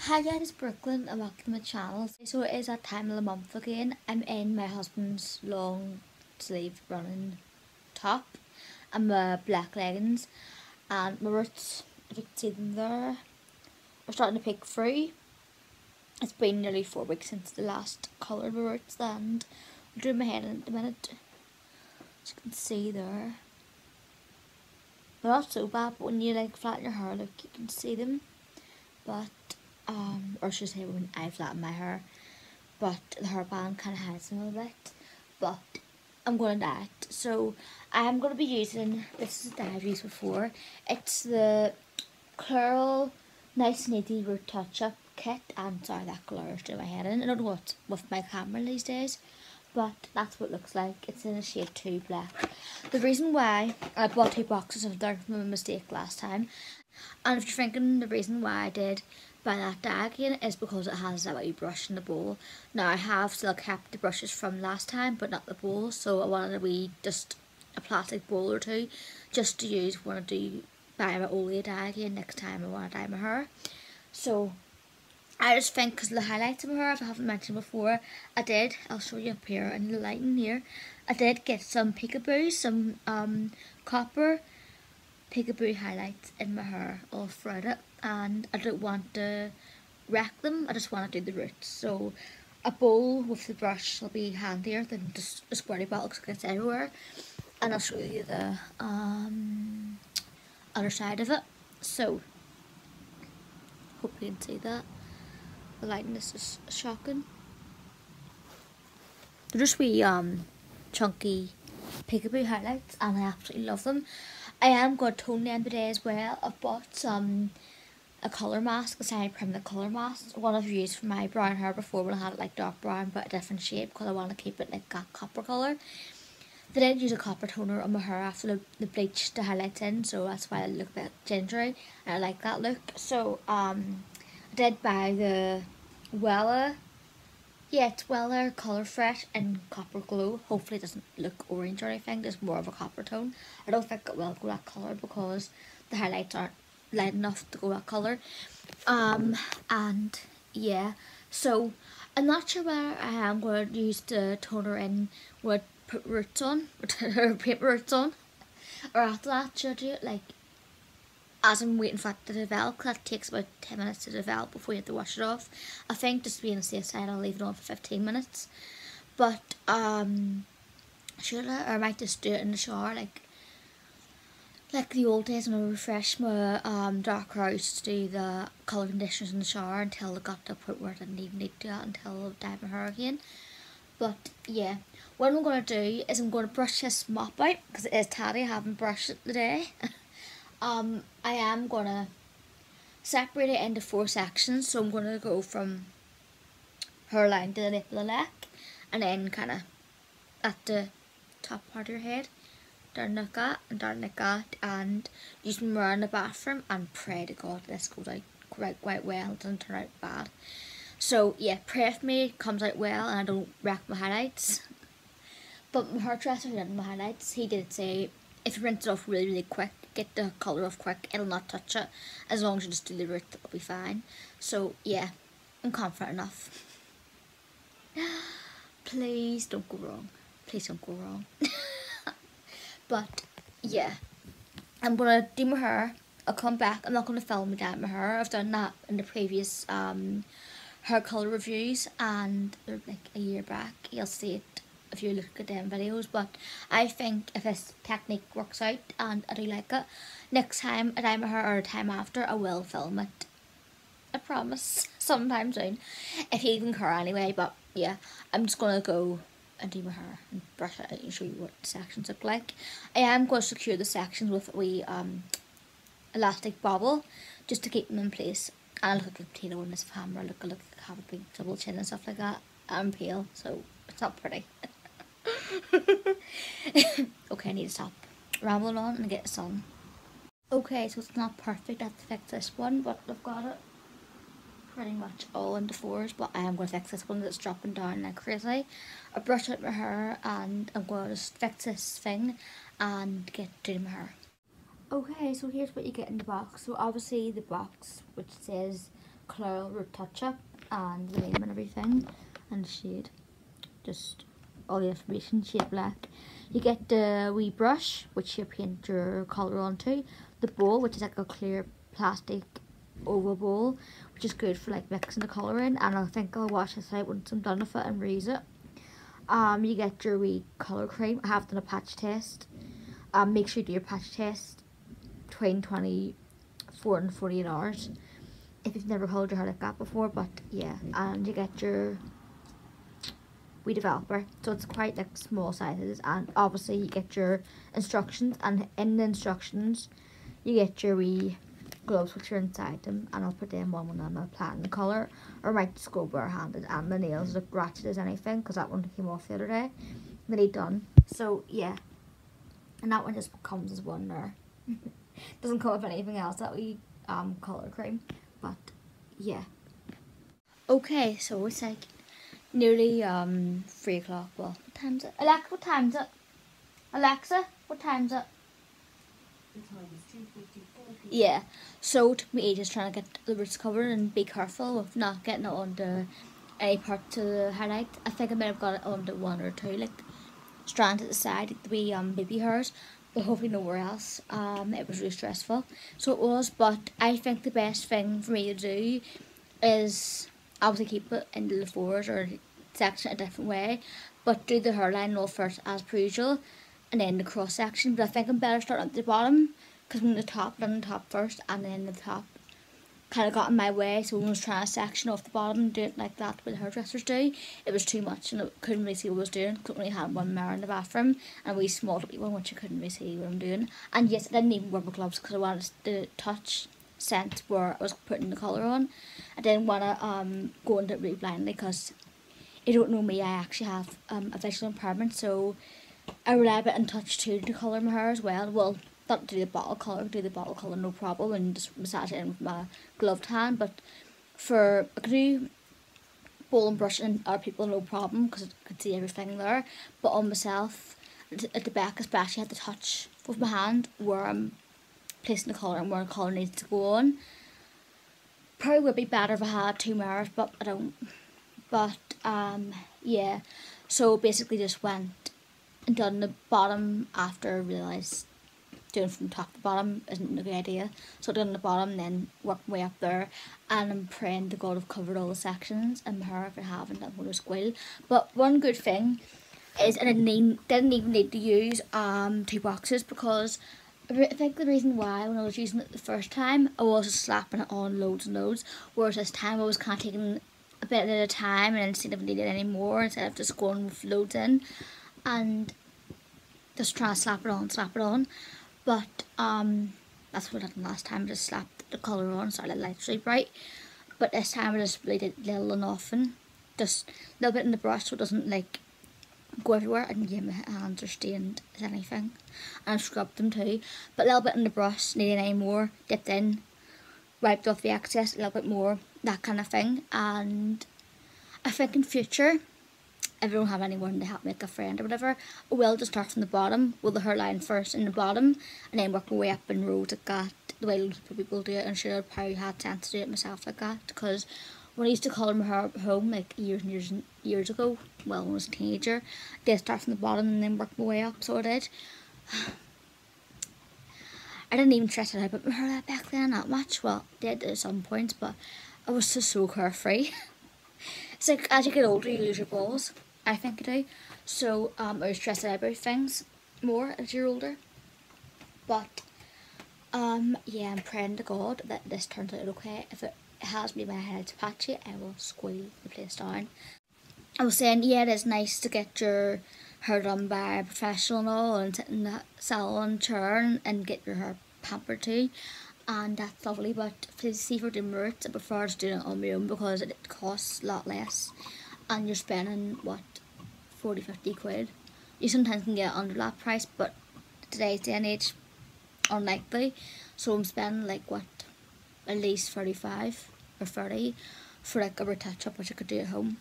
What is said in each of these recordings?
Hi guys, it's Brookelynne and welcome to my channel. So it is that time of the month again. I'm in my husband's long sleeve running top and my black leggings, and my roots, if you can see them there, are starting to peek through. It's been nearly 4 weeks since the last coloured my roots, and I'll do my hair in a minute. As you can see there, they're not so bad, but when you like flatten your hair, look, you can see them. But or should I say when I flatten my hair, but the hairband kind of hides them a little bit. But I'm going to dye it, so I am going to be using, this is a dye I've used before. It's the Clairol Nice and Easy Root Touch Up Kit, and sorry that glare to my head in. I don't know what's with my camera these days, but that's what it looks like. It's in a shade 2 black. The reason why I bought 2 boxes of them from a mistake last time, and if you're thinking the reason why I did buy that dye again is because it has that wee brush in the bowl. Now I have still kept the brushes from last time, but not the bowl, so I wanted a wee, just a plastic bowl or two, just to use when I do buy my Olia dye again next time I want to dye my hair. So I just think, because the highlights of my hair, if I haven't mentioned before, I'll show you up here in the lighting here, I did get some peekaboo, some copper peekaboo highlights in my hair all throughout it, and I don't want to wreck them, I just want to do the roots. So a bowl with the brush will be handier than just a squirty bottle because it gets everywhere. And I'll show you the other side of it. So hope you can see that. The lighting is just shocking. They're just wee chunky peekaboo highlights, and I absolutely love them. I am going to tone them today as well. I've bought a colour mask, a side permanent colour mask. One I've used for my brown hair before when I had it like dark brown but a different shape, because I want to keep it like a copper colour. They did use a copper toner on my hair after the bleach the highlights in, so that's why I look a bit gingery and I like that look. So I did buy the Wella Colour Fresh in Copper Glow. Hopefully it doesn't look orange or anything, just more of a copper tone. I don't think it will go that colour because the highlights aren't light enough to go that colour. And yeah, so I'm not sure whether I am going to use the toner in with put roots on, or paint roots on, or after that should I do it like as I'm waiting for it to develop, because that takes about 10 minutes to develop before you have to wash it off. I think just to be on the safe side I'll leave it on for 15 minutes. But should I, or I might just do it in the shower like the old days when I refreshed my dark hair. I used to do the colour conditioners in the shower until I got to the point where I didn't even need to do that until I dyed my hair again. But yeah, what I'm going to do is I'm going to brush this mop out because it is tatty. I haven't brushed it today. I am going to separate it into 4 sections, so I'm going to go from hairline to the nape of the neck, and then kind of at the top part of your head, down like that, and down like that, and use my mirror in the bathroom and pray to God this goes out quite well, it doesn't turn out bad. So yeah, pray for me it comes out well and I don't wreck my highlights. But my hairdresser who did my highlights, he did say if you rinse it off really quick, get the colour off quick, it'll not touch it. As long as you just do the root, it'll be fine. So yeah, I'm confident enough. Please don't go wrong. Please don't go wrong. But yeah, I'm going to do my hair. I'll come back. I'm not going to film me down my hair. I've done that in the previous hair colour reviews, and they're like a year back. You'll see it if you look at them videos. But I think if this technique works out and I do like it, next time I dye my hair or a time after, I will film it. I promise. Sometime soon. If you concur anyway. But yeah, I'm just going to go and do my hair and brush it out and show you what the sections look like. I am going to secure the sections with a wee elastic bobble just to keep them in place. And I look like a potato in this camera. I look like I have a big double chin and stuff like that. I'm pale, so it's not pretty. Okay, I need to stop rambling on and get the sun. Okay, so it's not perfect. I have to fix this one, but I've got it pretty much all into 4s. But I am going to fix this one that's dropping down like crazy. I brushed out my hair and I'm going to just fix this thing and get doing my hair. Okay, so here's what you get in the box. So obviously the box which says Clairol root touch up and the name and everything and the shade. Just all the information, shade black. You get the wee brush which you paint your colour onto, the bowl which is like a clear plastic oval bowl which is good for like mixing the colour in, and I think I'll wash this out once I'm done with it and reuse it. You get your wee colour cream. I have done a patch test. Make sure you do your patch test between 24 and 48 hours if you've never coloured your hair like that before, but yeah. And you get your wee developer, so it's quite like small sizes, and obviously you get your instructions, and in the instructions you get your wee gloves which are inside them, and I'll put them on when I'm applying the colour, or I might just go bare-handed, and the nails look ratchet as anything because that one came off the other day. The need done. So yeah, and that one just comes as one there. Doesn't come with anything else, that wee colour cream, but yeah. Okay, so it's like nearly 3 o'clock. Well, what time's it? Alexa, what time's it? Alexa, what time's it? The time is 2:54 p.m. Yeah, so it took me ages trying to get the roots covered and be careful of not getting it onto any part to the highlight. I think I might have got it onto 1 or 2 like strands at the side, like the wee baby hairs, but hopefully nowhere else. It was really stressful, so it was, but I think the best thing for me to do is obviously keep it in the fours or section a different way, but do the hairline roll first as per usual, and then the cross section. But I think I'm better starting at the bottom, because when the top, done the top first, and then the top kind of got in my way. So when I was trying to section off the bottom and do it like that what the hairdressers do, it was too much and I couldn't really see what I was doing, because I only had one mirror in the bathroom and a wee small one which I couldn't really see what I'm doing. And yes, I didn't even wear my gloves because I wanted the touch scent where I was putting the colour on. I didn't want to go into it really blindly, because if you don't know me, I actually have a visual impairment, so I rely a bit on touch too to colour my hair as well. Well, not do the bottle colour no problem, and just massage it in with my gloved hand, but for I could do bowl and brush and other people no problem because I could see everything there, but on myself at the back especially I had to touch with my hand where I'm placing the colour and where the colour needs to go on. Probably would be better if I had 2 mirrors, but I don't. But yeah, so basically just went and done the bottom after I realised doing from top to bottom isn't a good idea. So I done the bottom, then worked my way up there, and I'm praying to God I've covered all the sections in my hair. If I haven't, I'm going to squeal. But one good thing is I didn't even need to use 2 boxes, because I think the reason why when I was using it the first time I was just slapping it on loads and loads, whereas this time I was kind of taking a bit at a time, and instead of needing any more, instead of just going with loads in and just trying to slap it on. But that's what I did last time. I just slapped the colour on, so I let light really bright. But this time I just really did little and often, just a little bit in the brush so it doesn't like go everywhere. And yeah, my hands are stained as anything, and I've scrubbed them too. But a little bit in the brush, needing any more, dipped in, wiped off the excess, a little bit more, that kind of thing. And I think in future, if I don't have anyone to help me, like a friend or whatever, I will just start from the bottom with the hairline first in the bottom, and then work my way up in rows like that, the way loads of people do it. And sure, I'd probably had chance to do it myself like that, because when I used to colour my hair at home like years ago, well, when I was a teenager, I did start from the bottom and then work my way up, so I did. I didn't even stress it out about my hair back then that much. Well, I did at some points, but I was just so carefree. It's like as you get older you lose your balls, I think I do. So I was stressed out about things more as you're older. But yeah, I'm praying to God that this turns out okay. If it has made my head patchy, I will squeal the place down. I was saying, yeah, it is nice to get your hair done by a professional and all, and sit in the salon chair and get your hair pampered too, and that's lovely. But for doing roots, I prefer just doing it on my own, because it costs a lot less, and you're spending what, 40-50 quid. You sometimes can get it under that price, but today's day and age, unlikely. So I'm spending like what, at least 35 or 30 for like a retouch up, which I could do at home.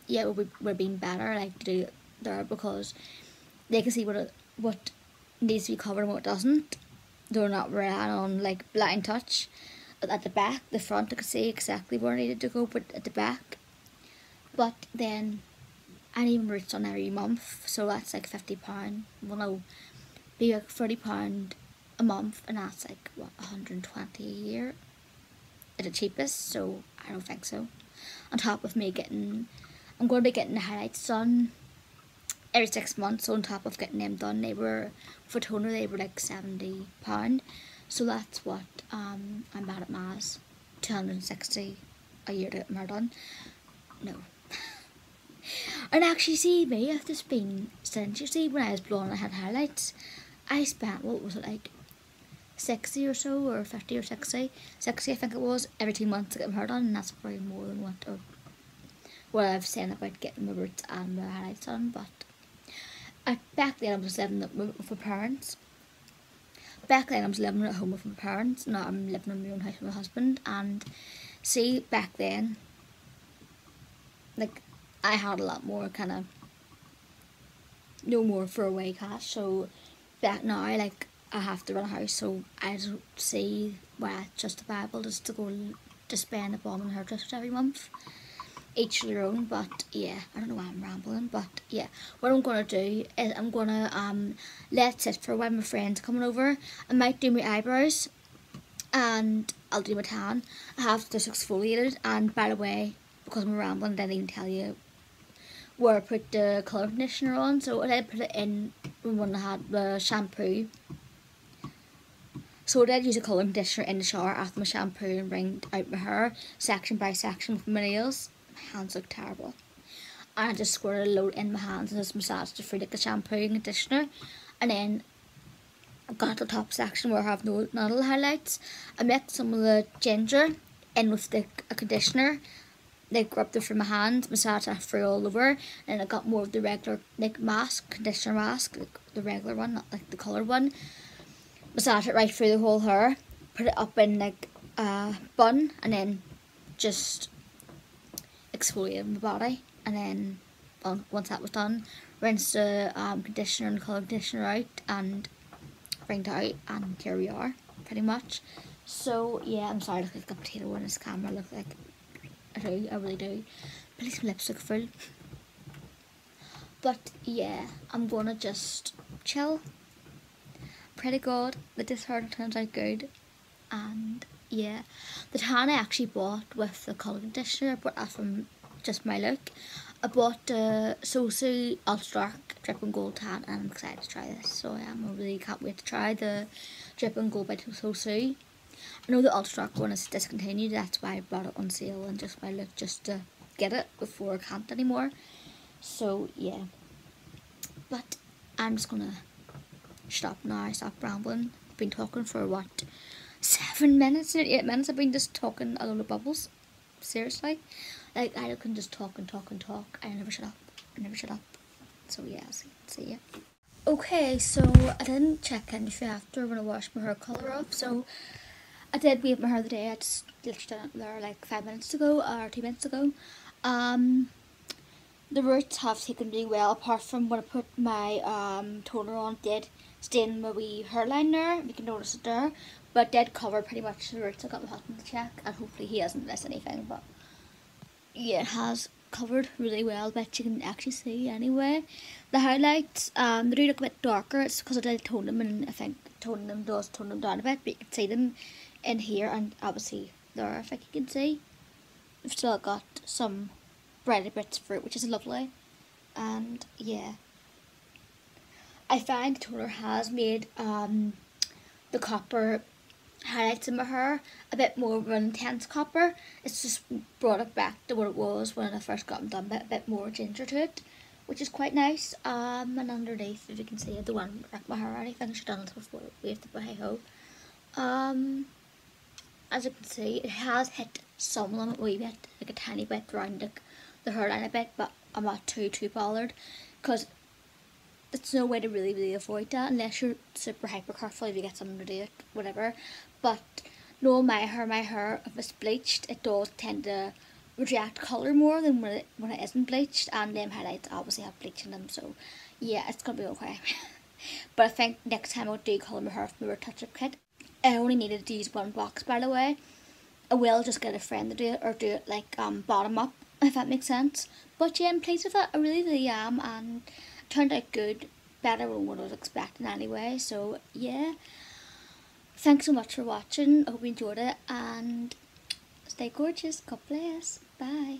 Yeah, it would have been better like to do it there, because they can see what needs to be covered and what doesn't. They're not relying on like blind touch. at the back. The front I could see exactly where I needed to go, but at the back. But then I even reached on every month, so that's like £50. Well, no, be like £30 a month, and that's like what, 120 a year at the cheapest. So I don't think so. On top of me getting, I'm going to be getting the highlights done every 6 months. So on top of getting them done, they were for toner, they were like £70. So that's what I'm bad at maths. 260 a year to get my hair done. No. And actually, see me, I've just been since, you see, when I was blonde, I had highlights. I spent, what was it, like 60 or so, or 50 or 60 I think it was, every 2 months to get my hair done, and that's probably more than what I've said about getting my roots and my highlights done. But back then I was living with my parents. Back then I was living at home with my parents. Now I'm living in my own house with my husband. And see, back then, like, I had a lot more kind of, no more throwaway cash. So back now, like, I have to run a house, so I don't see why it's justifiable just to go to spend a bomb on hairdressers every month. Each their own. But yeah, I don't know why I'm rambling, but yeah, what I'm gonna do is I'm gonna let it sit for when my friends are coming over. I might do my eyebrows and I'll do my tan. I have this exfoliated, and by the way, because I'm rambling, I didn't even tell you where I put the colour conditioner on. So I did put it in when I had the shampoo. So I did use a colour conditioner in the shower after my shampoo and wringed out my hair section by section with my nails. My hands look terrible. And I just squirted a load in my hands and just massaged it through like the shampoo and conditioner. And then I got the top section where I have no noodle highlights. I mixed some of the ginger in with the conditioner. Like rubbed it through my hands, massaged it through all over, and I got more of the regular like mask, conditioner mask, like the regular one, not like the coloured one. Massage it right through the whole hair, put it up in like a bun, and then just exfoliate my body. And then once that was done, rinse the conditioner and colour conditioner out and wringed it out, and here we are, pretty much. So yeah, I'm sorry, I look like a potato in this camera. I look like, I really do. But at least my lips look full. But yeah, I'm gonna just chill. Pray to God that this hair turns out good. And yeah, the tan I actually bought with the colour conditioner, I bought that from Just My Look. I bought the Sosu Ultra Dark Drip and Gold tan, and I'm excited to try this. So I really can't wait to try the Drip and Gold by Sosu. I know the Ultra Dark one is discontinued, that's why I bought it on sale and Just My Look, just to get it before I can't anymore. So yeah, but I'm just gonna stop now, stop rambling. I've been talking for what, 7 minutes, 8 minutes. I've been just talking a load of bubbles. Seriously, like I can just talk and talk and talk. I never shut up. I never shut up. So yeah, see ya. Okay, so I didn't check in after when I washed my hair colour off. So I did wave my hair the day. I just literally done it there like 5 minutes ago or 2 minutes ago. The roots have taken really well, apart from when I put my toner on, it did stain my wee hairline there. You can notice it there, but it did cover pretty much the roots. I got my husband to check, and hopefully he hasn't missed anything. But yeah, it has covered really well. But you can actually see anyway. The highlights, they do look a bit darker. It's because I did tone them, and I think toning them does tone them down a bit. But you can see them in here, and obviously there, I think you can see. I've still got some breaded bits of fruit, which is lovely. And yeah, I find the toner has made the copper highlights in my hair a bit more of an intense copper. It's just brought it back to what it was when I first got them done, a bit more ginger to it, which is quite nice. And underneath, if you can see, I don't want to wreck my hair or anything. I should have done this before we have to, but hey ho. As you can see, it has hit some of them a wee bit, like a tiny bit around the hairline a bit, but I'm not too bothered, because there's no way to really avoid that unless you're super hyper careful. If you get someone to do it, whatever. But no, my hair, if it's bleached, it does tend to reject colour more than when it isn't bleached, and them highlights obviously have bleach in them, so yeah, it's gonna be okay. But I think next time I'll do colour my hair with my touch-up kit. I only needed to use one box, by the way, I will just get a friend to do it, or do it like bottom up, if that makes sense. But yeah, I'm pleased with it. I really am, and it turned out good, better than what I was expecting anyway. So yeah, thanks so much for watching. I hope you enjoyed it, and stay gorgeous. God bless. Bye.